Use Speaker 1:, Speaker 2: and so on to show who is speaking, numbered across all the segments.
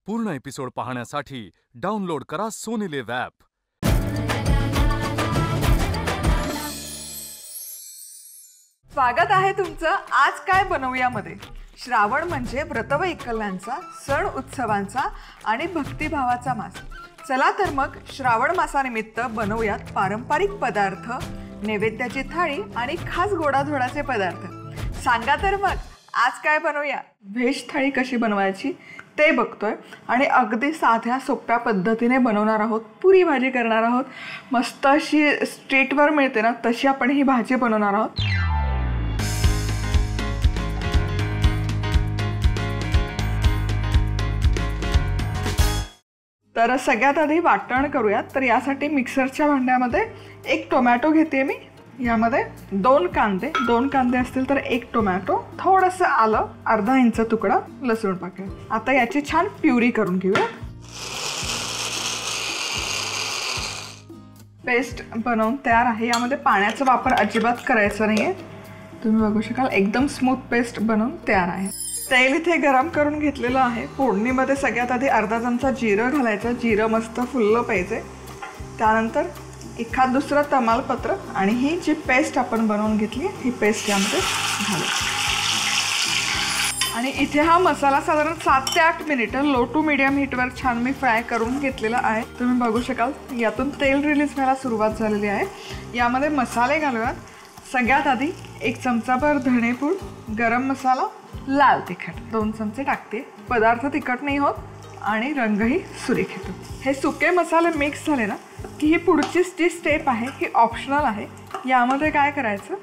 Speaker 1: पूर्ण एपिसोड पाहण्यासाठी डाउनलोड करा सोनी लिव्ह ॲप।
Speaker 2: स्वागत आहे तुमचं आज काय बनवूया मध्ये। श्रावण म्हणजे व्रतवैकल्यांचा, सण उत्सवांचा आणि भक्तिभावाचा मास। चला तर मग श्रावण मासानिमित्त बनवूयात पारंपरिक पदार्थ, नैवेद्याची थाळी आणि खास गोडाधोडाचे पदार्थ। सांगा तर मग आज काय बनवूया। व्हेज थाळी कशी बनवायची ते बघतोय आणि अगदी साध्या सोप्या पद्धतीने बनवणार आहोत। पुरी भाजी करणार आहोत, मस्त अशी स्ट्रीटवर मिळते ना तशी आपण ही भाजी बनवणार आहोत। तर सगळ्यात आधी वाटण करूयात। तर यासाठी मिक्सरच्या भांड्यामध्ये एक टोमॅटो घेते मी, यामध्ये दोन कांदे असतील तर एक टोमॅटो, थोडंसं आलं, अर्धा इंच तुकडा लसूण पाकळी। आता याची छान प्युरी करून घेऊया। पेस्ट बनवून तयार आहे। यामध्ये पाण्याचा वापर अजिबात करायचा नाहीये, तुम्ही बघू शकाल एकदम स्मूथ पेस्ट बनवून तयार आहे। तेल इथे गरम करून घेतलेलं आहे। फोडणीमध्ये सगळ्यात आधी अर्धा चमचा जिरं घालायचं, जिरं मस्त फुललं पाहिजे। त्यानंतर एखाद दुसरं तमालपत्र आणि ही जी पेस्ट आपण बनवून घेतली ही पेस्ट यामध्ये घालायची। आणि इथे हा मसाला साधारण 7 ते 8 मिनिटं लो टू मीडियम हीटवर छान मी फ्राय करून घेतलेला आहे। तुम्ही बघू शकाल यातून तेल रिलीज व्हायला सुरुवात झालेली आहे। यामध्ये मसाले घालूयात। सगळ्यात आधी 1 चमचाभर धणेपूड, गरम मसाला, लाल तिखट 2 चमचे टाकते। पदार्थ तिखट नाही होत आणि रंगही सुरेख येतो। हे सुके मसाले मिक्स झाले ना की ही पुढची जी स्टेप आहे ही ऑप्शनल आहे। यामध्ये काय करायचं,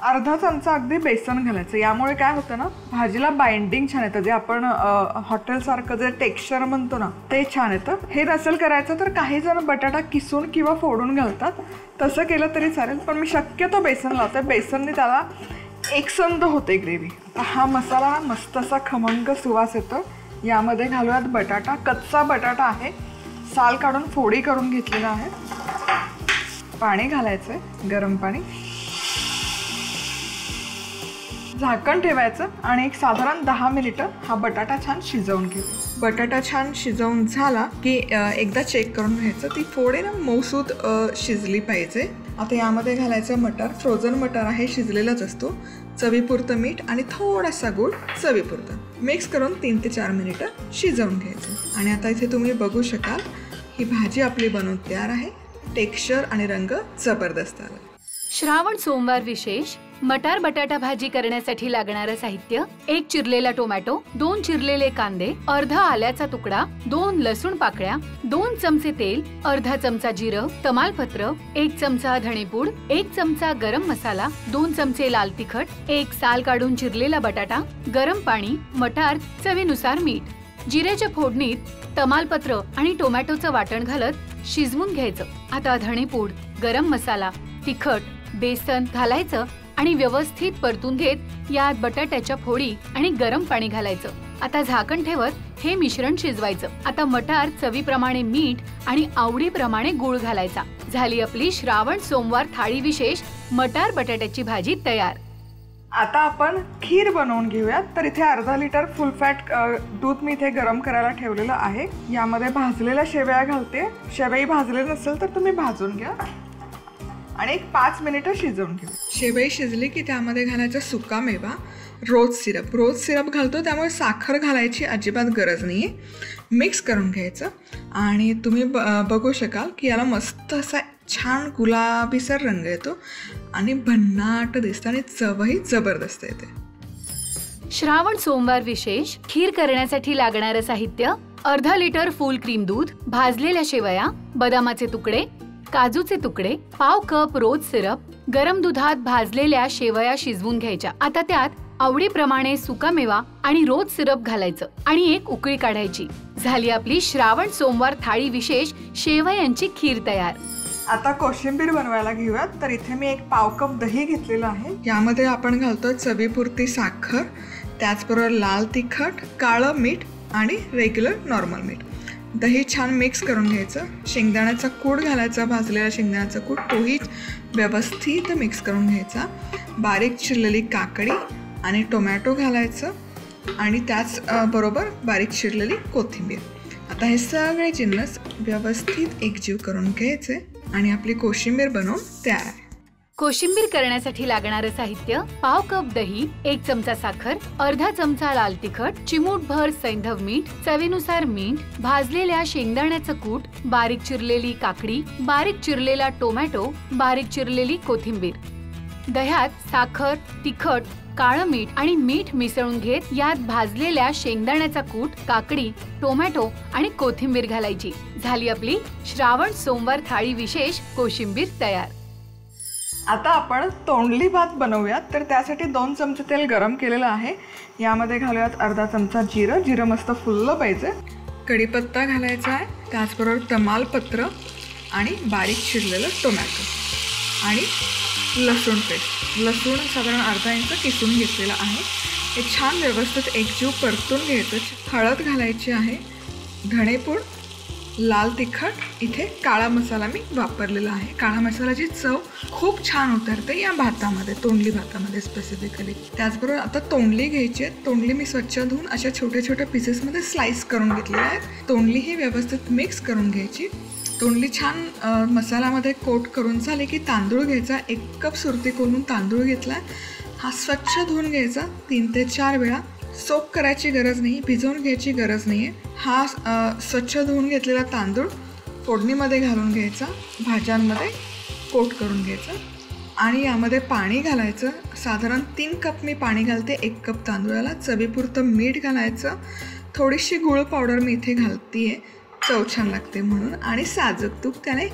Speaker 2: अर्धा चमचा अगदी बेसन घालायचं। यामुळे काय होतं ना, भाजीला बाइंडिंग छान येतं, जे आपण हॉटेलसारखं जे टेक्स्चर म्हणतो ना ते छान येतं। हे नसेल करायचं तर काही जण बटाटा किसून किंवा फोडून घालतात, तसं केलं तरी चालेल, पण मी शक्यतो बेसन लावते। बेसनने त्याला एकसंध होते ग्रेव्ही। हा मसाला मस्त असा खमंग सुवास येतो। यामध्ये घालूयात बटाटा, कच्चा बटाटा आहे, साल काढून फोडी करून घेतलेला आहे। पाणी घालायचं आहे, गरम पाणी, झाकण ठेवायचं आणि एक साधारण 10 मिनिटं हा बटाटा छान शिजवून घेऊ। बटाटा छान शिजवून झाला की एकदा चेक करून घ्यायचं, ती फोडी ना मऊसूत शिजली पाहिजे। आता यामध्ये घालायचं मटर, फ्रोझन मटर आहे, शिजलेलाच असतो, चवीपुरतं मीठ आणि थोडासा गूळ चवीपुरतं, मिक्स करून 3 ते 4 मिनिटं शिजवून घ्यायचं। आणि आता इथे तुम्ही बघू शकाल ही भाजी आपली बनवून तयार आहे। टेक्स्चर आणि रंग जबरदस्त आला।
Speaker 3: श्रावण सोमवार विशेष मटार बटाटा भाजी करण्यासाठी लागणारं साहित्य: 1 चिरलेला टोमॅटो, 2 चिरलेले कांदे, अर्धा आल्याचा तुकडा, 2 लसूण पाकळ्या, 2 चमचे तेल, अर्धा चमचा जिरं, तमालपत्र, 1 चमचा धणेपूड, 1 चमचा गरम मसाला, 2 चमचे लाल तिखट, 1 साल काढून चिरलेला बटाटा, गरम पाणी, मटार, चवीनुसार मीठ। जिऱ्याच्या फोडणीत तमालपत्र आणि टोमॅटोचं वाटण घालत शिजवून घ्यायचं। आता धणेपूड, गरम मसाला, तिखट, बेसन घालायचं आणि व्यवस्थित परतून घेत यात बटाट्याच्या फोडी आणि गरम पाणी घालायचं। आता झाकण ठेवत हे मिश्रण शिजवायचं। आता मटार, चवीप्रमाणे मीठ आणि आवडीप्रमाणे गूळ घालायचा। झाली आपली श्रावण सोमवार थाळी विशेष मटार बटाट्याची भाजी तयार।
Speaker 2: आता आपण खीर बनवून घेऊयात। तर इथे अर्धा लिटर फुल फॅट दूध मी इथे गरम करायला ठेवलेलं आहे। यामध्ये भाजलेल्या शेवया घालते। शेवई भाजले नसेल तर तुम्ही भाजून घ्या आणि एक 5 मिनिटं शिजवून घेऊ। शेवई शिजली की त्यामध्ये घालायचा सुका मेवा, रोज सिरप घालतो, त्यामुळे साखर घालायची अजिबात गरज नाही आहे। मिक्स करून घ्यायचं आणि तुम्ही बघू शकाल की याला मस्त असा छान गुलाबीसर रंग येतो आणि भन्नाट दिसतं आणि चवही जबरदस्त येते।
Speaker 3: श्रावण सोमवार विशेष खीर करण्यासाठी लागणारं साहित्य: अर्धा लिटर फुल क्रीम दूध, भाजलेल्या शेवया, बदामाचे तुकडे, काजूचे तुकडे, पाव कप रोज सिरप, गरम दुधात भाजलेल्या शेवया शिजवून घ्यायच्या। आता त्यात आवडीप्रमाणे सुका मेवा आणि रोज सिरप घालायचं आणि एक उकळी काढायची। झाली आपली श्रावण सोमवार थाळी विशेष शेवयांची खीर तयार।
Speaker 2: आता कोशिंबीर बनवायला घेऊयात। तर इथे मी 1 पाव कप दही घेतलेलं आहे। यामध्ये आपण घालतो चवीपुरती साखर, त्याचबरोबर लाल तिखट, काळं मीठ आणि रेग्युलर नॉर्मल मीठ। दही छान मिक्स करून घ्यायचं। शेंगदाण्याचा कूट घालायचा, भाजलेला शेंगदाण्याचा कूट, तोही व्यवस्थित मिक्स करून घ्यायचा। बारीक चिरलेली काकडी आणि टोमॅटो घालायचं, आणि त्याच बरोबर बारीक चिरलेली कोथिंबीर. आता हे सगळे जिन्नस व्यवस्थित एकजीव करून घ्यायचे आणि आपली कोशिंबीर बनवून तयार आहे.
Speaker 3: कोशिंबीर करण्यासाठी लागणारं साहित्य: पाव कप दही, 1 चमचा साखर, अर्धा चमचा लाल तिखट, चिमूटभर सैंधव मीठ, चवीनुसार मीठ, भाजलेल्या शेंगदाण्याचं कूट, बारीक चिरलेली काकडी, बारीक चिरलेला टोमॅटो, बारीक चिरलेली कोथिंबीर. दह्यात साखर, तिखट, काळं मीठ आणि मीठ मिसळून घेत यात भाजलेल्या शेंगदाण्याचा कूट, काकडी, टोमॅटो आणि कोथिंबीर घालायची. झाली आपली श्रावण सोमवार थाळी विशेष कोशिंबीर तयार.
Speaker 2: आता आपण तोंडली भात बनवूयात. तर त्यासाठी 2 चमचे तेल गरम केलेलं आहे. यामध्ये घालूयात अर्धा चमचा जिरं. जिरं मस्त फुललं पाहिजे. कढीपत्ता घालायचा आहे, त्याचबरोबर तमालपत्र आणि बारीक चिरलेलं टोमॅटो आणि लसूण पेस्ट. लसूण साधारण अर्धा इंच किसून घेतलेलं आहे. हे छान व्यवस्थित एकजीव परतून घ्यायचं. हळद घालायची आहे, धणेपूड, लाल तिखट, इथे काळा मसाला मी वापरलेला आहे. काळा मसाल्याची चव खूप छान उतरते या भातामध्ये, तोंडली भातामध्ये स्पेसिफिकली. त्याचबरोबर आता तोंडली घ्यायची आहे. तोंडली मी स्वच्छ धुवून अशा छोट्या छोट्या पीसेसमध्ये स्लाइस करून घेतलेल्या आहेत. तोंडली ही व्यवस्थित मिक्स करून घ्यायची. तोंडली छान मसाल्यामध्ये कोट करून झाली की तांदूळ घ्यायचा. 1 कप सुरती करून तांदूळ घेतला. हा स्वच्छ धुवून घ्यायचा 3 ते 4 वेळा. सोक करायची गरज नाही, भिजवून घ्यायची गरज नाही आहे. हा स्वच्छ धुवून घेतलेला तांदूळ फोडणीमध्ये घालून घ्यायचा, भाज्यांमध्ये कोट करून घ्यायचा आणि यामध्ये पाणी घालायचं. साधारण 3 कप मी पाणी घालते 1 कप तांदूळाला. चवीपुरतं मीठ घालायचं. थोडीशी गूळ पावडर मी इथे घालते आहे, चव छान लागते म्हणून. आणि साजूक तूप, त्याने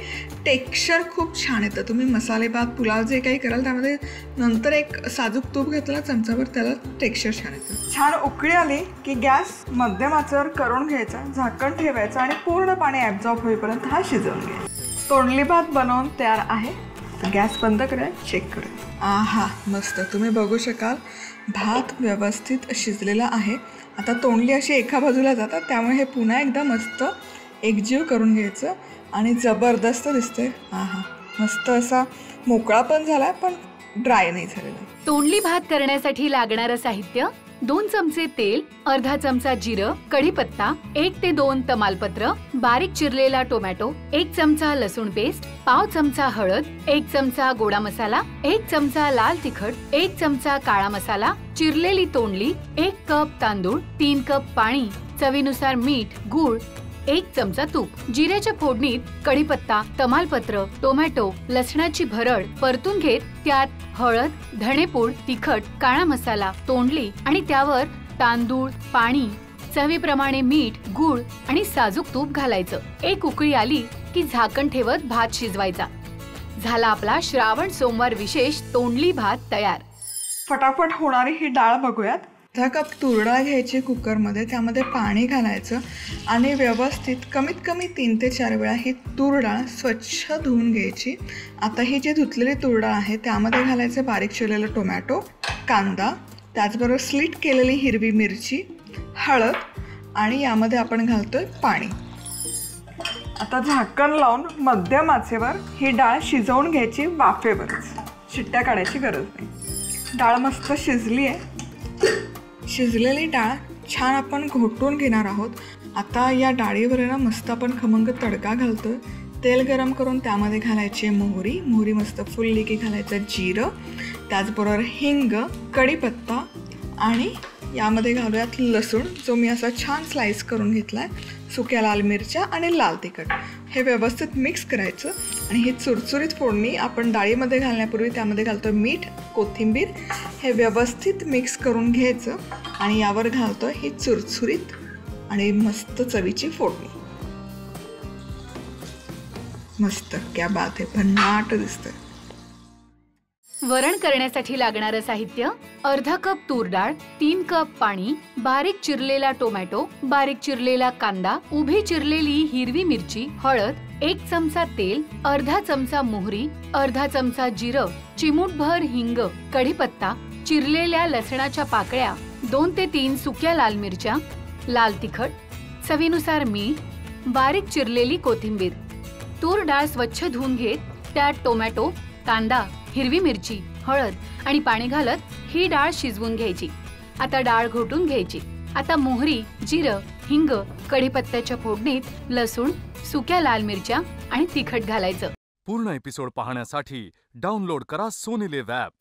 Speaker 2: टेक्स्चर खूप छान येतं. तुम्ही मसाले भात, पुलाव जे काही कराल त्यामध्ये नंतर एक साजूक तूप घेतलं चमचाभर, त्याला टेक्स्चर छान येतं. छान उकळी आली की गॅस मध्यम आचेवर करून घ्यायचा, झाकण ठेवायचं आणि पूर्ण पाणी ॲब्झॉर्ब होईपर्यंत हा शिजवून घ्यायचा. तोंडली भात बनवून तयार आहे. गॅस बंद करूया, चेक करूया. आहा, मस्त. तुम्ही बघू शकाल भात व्यवस्थित शिजलेला आहे. आता तोंडली अशी एका बाजूला जातात, त्यामुळे हे पुन्हा एकदा मस्त एकजीव करून घ्यायचं आणि जबरदस्त दिसतंय. आहा, मस्त असा मोकळा पण झाला पण ड्राय नाही झालेला.
Speaker 3: तोंडली भात करण्यासाठी लागणारं साहित्य: 2 चमचे तेल, अर्धा चमचा जिरं, कढीपत्ता, 1 ते 2 तमालपत्र, बारीक चिरलेला टोमॅटो, 1 चमचा लसूण पेस्ट, पाव चमचा हळद, 1 चमचा गोडा मसाला, 1 चमचा लाल तिखट, 1 चमचा काळा मसाला, चिरलेली तोंडली, 1 कप तांदूळ, 3 कप पाणी, चवीनुसार मीठ, गूळ, 1 चमचा तूप. जिऱ्याच्या फोडणीत कढीपत्ता, तमालपत्र, टोमॅटो, लसणाची भरड परतून घेत त्यात हळद, धणेपूड, तिखट, काळा मसाला, तोंडली आणि त्यावर तांदूळ, पाणी, चवीप्रमाणे मीठ, गूळ आणि साजूक तूप घालायचं. एक उकळी आली की झाकण ठेवत भात शिजवायचा. झाला आपला श्रावण सोमवार विशेष तोंडली भात तयार.
Speaker 2: फटाफट होणारी ही डाळ बघूयात. अर्धा कप तूर डाळ घ्यायची कुकरमध्ये, त्यामध्ये पाणी घालायचं आणि व्यवस्थित कमीत कमी 3 ते 4 वेळा ही तूर डाळ स्वच्छ धुवून घ्यायची. आता ही जी धुतलेली तूर डाळ आहे त्यामध्ये घालायचं बारीक चिरलेलं टोमॅटो, कांदा, त्याचबरोबर स्लिट केलेली हिरवी मिरची, हळद आणि यामध्ये आपण घालतोय पाणी. आता झाकण लावून मध्यम आचेवर ही डाळ शिजवून घ्यायची वाफेवरच, शिट्ट्या काढायची गरज नाही. डाळ मस्त शिजली आहे. शिजलेली डाळ छान आपण घोटून घेणार आहोत. आता या डाळीवर ना मस्त आपण खमंग तडका घालतोय. तेल गरम करून त्यामध्ये घालायची मोहरी. मोहरी मस्त फुलली की घालायचं जिरं, त्याचबरोबर हिंग, कढीपत्ता आणि यामध्ये घालूयात लसूण, जो मी असा छान स्लाइस करून घेतला आहे, सुक्या लाल मिरच्या आणि लाल तिखट. हे व्यवस्थित मिक्स करायचं आणि ही चुरचुरीत फोडणी आपण डाळीमध्ये घालण्यापूर्वी त्यामध्ये घालतो मीठ, कोथिंबीर. हे व्यवस्थित मिक्स करून घ्यायचं आणि यावर घालतो ही चुरचुरीत आणि मस्त चवीची फोडणी. मस्त, क्या बात आहे, भन्नाट दिसतंय.
Speaker 3: वरण करण्यासाठी लागणारं साहित्य: अर्धा कप तूर डाळ, 3 कप पाणी, बारीक चिरलेला टोमॅटो, बारीक चिरलेला कांदा, उभी चिरलेली हिरवी मिरची, हळद, 1 चमचा तेल, अर्धा चमचा मोहरी, अर्धा चमचा जिरं, चिमूटभर हिंग, कढीपत्ता, चिरलेल्या लसणाच्या पाकळ्या, 2 ते 3 सुक्या लाल मिरच्या, लाल तिखट, चवीनुसार मीठ, बारीक चिरलेली कोथिंबीर. तूर डाळ स्वच्छ धुवून घेत त्यात टोमॅटो, कांदा, हिरवी मिरची, हळद आणि पाणी घालत ही डाळ शिजवून घ्यायची. आता डाळ घोटून घ्यायची. आता मोहरी, जिरं, हिंग, कढीपत्त्याच्या फोडणीत लसूण, सुक्या लाल मिरच्या आणि तिखट घालायचं.
Speaker 1: पूर्ण एपिसोड पाहण्यासाठी डाउनलोड करा सोनी लिव्ह ॲप.